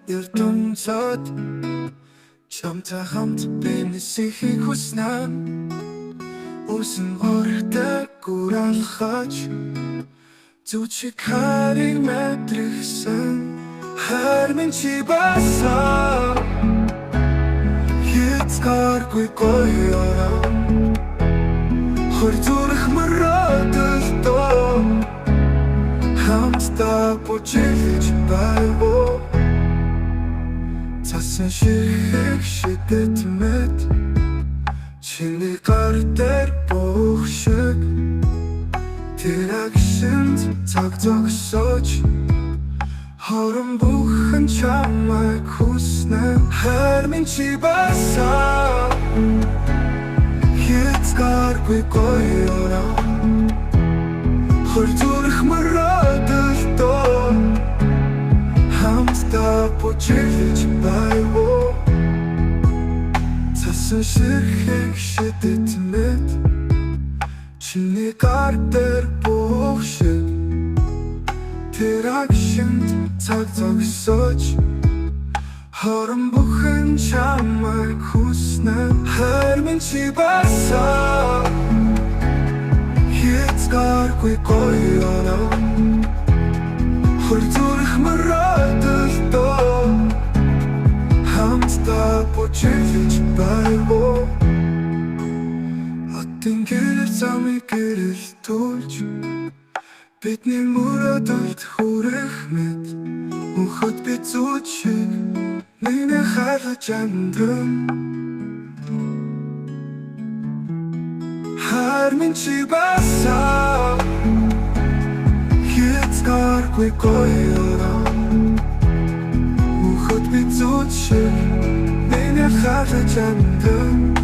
ертөнцөд чамтай хамт бинесихийг хүснэ Үсэн орхитой гуралхаж Зүчиг харийг мэдрэгсэн Хайр минь чи басаа Хязгааргүй гоёроо Хурдурах мөрөөдөлтөө Хамтдаа бүжиглэж байвуу Цасан ширхэг шидэт мэд Чиний гар дээр буух шиг Тэр агшинд цаг зогсож Хорон бүхэн чамайг хүснэ Хайр минь чи басаа Хязгааргүй гоёроо Хурдурах мөрөөдөлтөө Хамтдаа бүжиглэж байвуу Цасан ширхэг шидэт мэд Чиний гар дээр буух шиг Тэр агшинд цаг зогсож Хорон бүхэн чамайг хүснэ Хайр минь чи басаа Хязгааргүй гоёроо Хурдурах мөрөөдөлтөө Хамтдаа бүжиглэж байвуу Хотын гэрэл замыг гэрэлтүүлж Бидний мөрөөдөлд хүрэх мэт Мөнхөд бид зүуд шиг Нэгнээ хайлаж амьдран Хайр минь чи басаа Хязгааргүй гоёроо Мөнхөд бид зүуд шиг Нэгнээ хайлаж амьдран